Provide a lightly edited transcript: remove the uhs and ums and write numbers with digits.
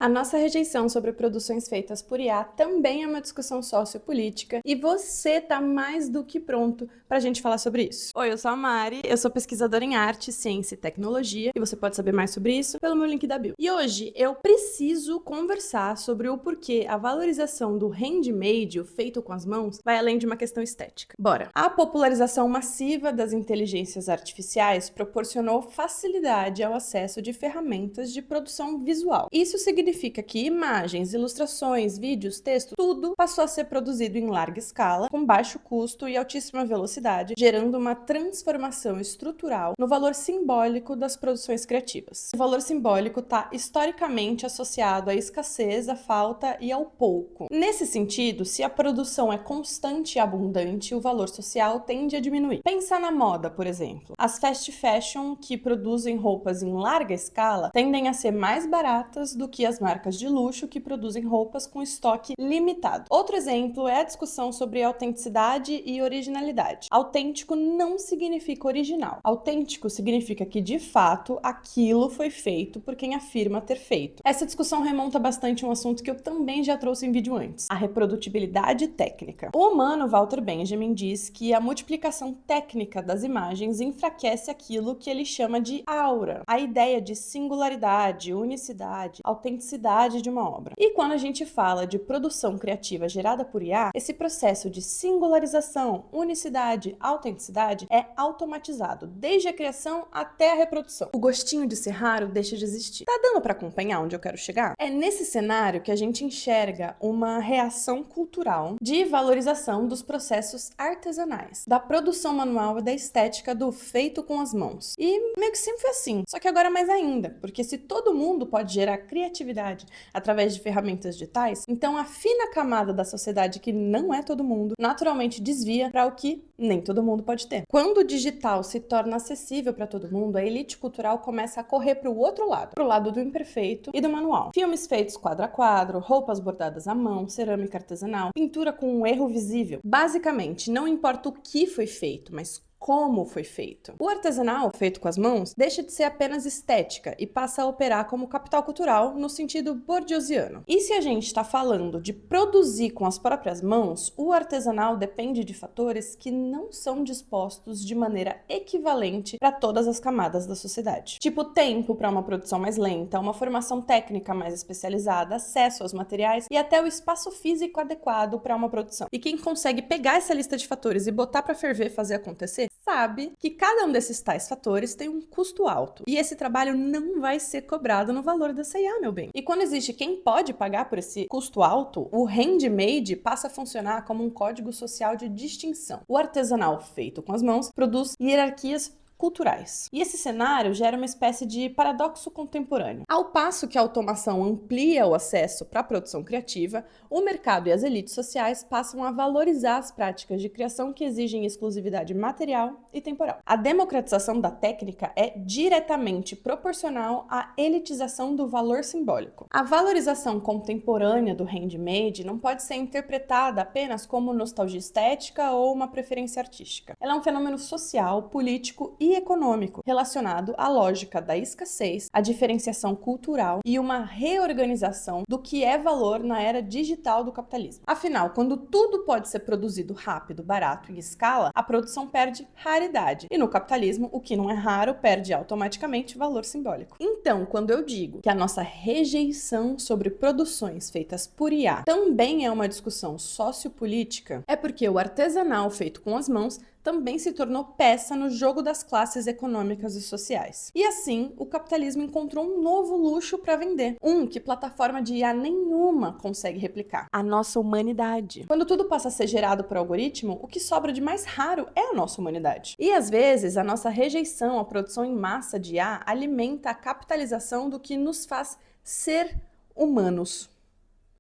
A nossa rejeição sobre produções feitas por IA também é uma discussão sociopolítica e você tá mais do que pronto pra gente falar sobre isso. Oi, eu sou a Mari, eu sou pesquisadora em arte, ciência e tecnologia e você pode saber mais sobre isso pelo meu link da bio. E hoje eu preciso conversar sobre o porquê a valorização do handmade, o feito com as mãos, vai além de uma questão estética. Bora! A popularização massiva das inteligências artificiais proporcionou facilidade ao acesso de ferramentas de produção visual. Isso significa que imagens, ilustrações, vídeos, texto, tudo passou a ser produzido em larga escala, com baixo custo e altíssima velocidade, gerando uma transformação estrutural no valor simbólico das produções criativas. O valor simbólico está historicamente associado à escassez, à falta e ao pouco. Nesse sentido, se a produção é constante e abundante, o valor social tende a diminuir. Pensa na moda, por exemplo. As fast fashion que produzem roupas em larga escala tendem a ser mais baratas do que as marcas de luxo que produzem roupas com estoque limitado. Outro exemplo é a discussão sobre autenticidade e originalidade. Autêntico não significa original. Autêntico significa que, de fato, aquilo foi feito por quem afirma ter feito. Essa discussão remonta bastante a um assunto que eu também já trouxe em vídeo antes, a reprodutibilidade técnica. O humano Walter Benjamin diz que a multiplicação técnica das imagens enfraquece aquilo que ele chama de aura, a ideia de singularidade, unicidade, autenticidade de uma obra. E quando a gente fala de produção criativa gerada por IA, esse processo de singularização, unicidade, autenticidade é automatizado, desde a criação até a reprodução. O gostinho de ser raro deixa de existir. Tá dando para acompanhar onde eu quero chegar? É nesse cenário que a gente enxerga uma reação cultural de valorização dos processos artesanais, da produção manual e da estética do feito com as mãos. E meio que sempre foi assim, só que agora mais ainda, porque se todo mundo pode gerar criatividade através de ferramentas digitais, então a fina camada da sociedade que não é todo mundo, naturalmente desvia para o que nem todo mundo pode ter. Quando o digital se torna acessível para todo mundo, a elite cultural começa a correr para o outro lado, para o lado do imperfeito e do manual. Filmes feitos quadro a quadro, roupas bordadas à mão, cerâmica artesanal, pintura com um erro visível. Basicamente, não importa o que foi feito, mas como foi feito. O artesanal, feito com as mãos, deixa de ser apenas estética e passa a operar como capital cultural no sentido borgesiano. E se a gente está falando de produzir com as próprias mãos, o artesanal depende de fatores que não são dispostos de maneira equivalente para todas as camadas da sociedade. Tipo tempo para uma produção mais lenta, uma formação técnica mais especializada, acesso aos materiais e até o espaço físico adequado para uma produção. E quem consegue pegar essa lista de fatores e botar para ferver e fazer acontecer, sabe que cada um desses tais fatores tem um custo alto. E esse trabalho não vai ser cobrado no valor da C&A, meu bem. E quando existe quem pode pagar por esse custo alto, o handmade passa a funcionar como um código social de distinção. O artesanal feito com as mãos produz hierarquias culturais. E esse cenário gera uma espécie de paradoxo contemporâneo. Ao passo que a automação amplia o acesso para a produção criativa, o mercado e as elites sociais passam a valorizar as práticas de criação que exigem exclusividade material e temporal. A democratização da técnica é diretamente proporcional à elitização do valor simbólico. A valorização contemporânea do handmade não pode ser interpretada apenas como nostalgia estética ou uma preferência artística. Ela é um fenômeno social, político e econômico, relacionado à lógica da escassez, à diferenciação cultural e uma reorganização do que é valor na era digital do capitalismo. Afinal, quando tudo pode ser produzido rápido, barato e em escala, a produção perde raridade. E no capitalismo, o que não é raro perde automaticamente valor simbólico. Então, quando eu digo que a nossa rejeição sobre produções feitas por IA também é uma discussão sociopolítica, é porque o artesanal feito com as mãos também se tornou peça no jogo das classes econômicas e sociais. E assim, o capitalismo encontrou um novo luxo para vender, que plataforma de IA nenhuma consegue replicar: a nossa humanidade. Quando tudo passa a ser gerado por algoritmo, o que sobra de mais raro é a nossa humanidade. E às vezes, a nossa rejeição à produção em massa de IA alimenta a capitalização do que nos faz ser humanos.